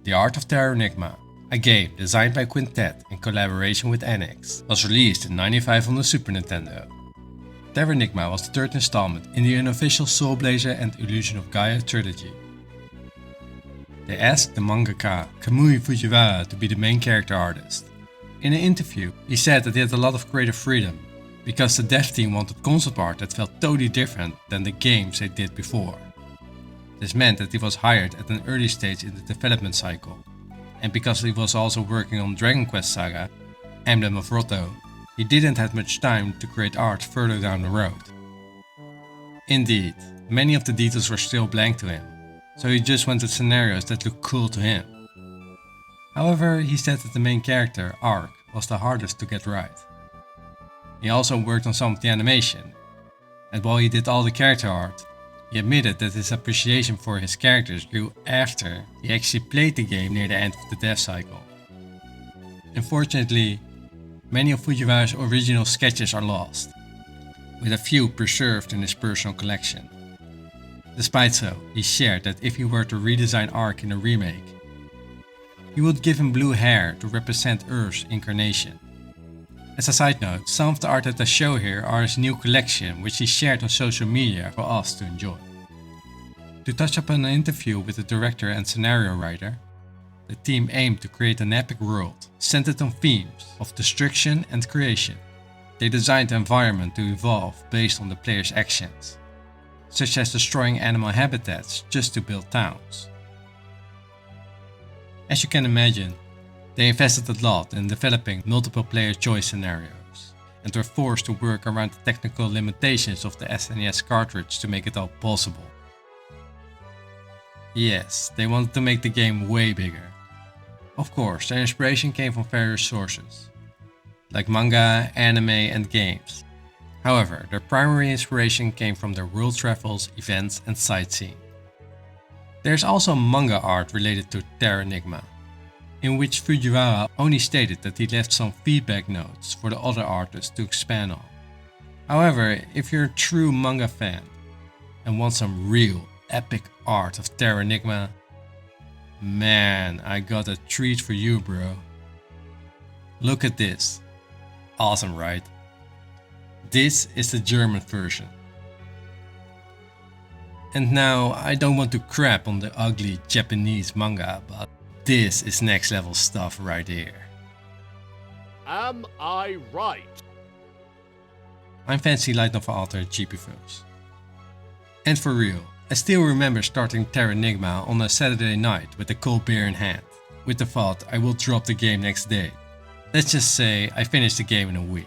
The Art of Terranigma, a game designed by Quintet in collaboration with Enix, was released in '95 on the Super Nintendo. Terranigma was the third installment in the unofficial Soul Blazer and Illusion of Gaia trilogy. They asked the mangaka Kamui Fujiwara to be the main character artist. In an interview, he said that he had a lot of creative freedom, because the dev team wanted concept art that felt totally different than the games they did before. This meant that he was hired at an early stage in the development cycle, and because he was also working on Dragon Quest Saga, Emblem of Rotto, he didn't have much time to create art further down the road. Indeed, many of the details were still blank to him, so he just wanted scenarios that looked cool to him. However, he said that the main character, Ark, was the hardest to get right. He also worked on some of the animation, and while he did all the character art, he admitted that his appreciation for his characters grew after he actually played the game near the end of the dev cycle. Unfortunately, many of Fujiwara's original sketches are lost, with a few preserved in his personal collection. Despite so, he shared that if he were to redesign Ark in a remake, he would give him blue hair to represent Earth's incarnation. As a side note, some of the art that I show here are his new collection, which he shared on social media for us to enjoy. To touch upon an interview with the director and scenario writer, the team aimed to create an epic world centered on themes of destruction and creation. They designed the environment to evolve based on the player's actions, such as destroying animal habitats just to build towns. As you can imagine, they invested a lot in developing multiple player choice scenarios, and were forced to work around the technical limitations of the SNES cartridge to make it all possible. Yes, they wanted to make the game way bigger. Of course, their inspiration came from various sources, like manga, anime and games. However, their primary inspiration came from their world travels, events and sightseeing. There's also manga art related to Terranigma, in which Fujiwara only stated that he left some feedback notes for the other artists to expand on. However, if you're a true manga fan and want some real epic art of Terranigma, man, I got a treat for you, bro. Look at this. Awesome, right? This is the German version. And now, I don't want to crap on the ugly Japanese manga, but this is next level stuff right here. Am I right? I'm fancy light novel author GP Folks. And for real, I still remember starting Terranigma on a Saturday night with a cold beer in hand, with the thought I will drop the game next day. Let's just say I finished the game in a week.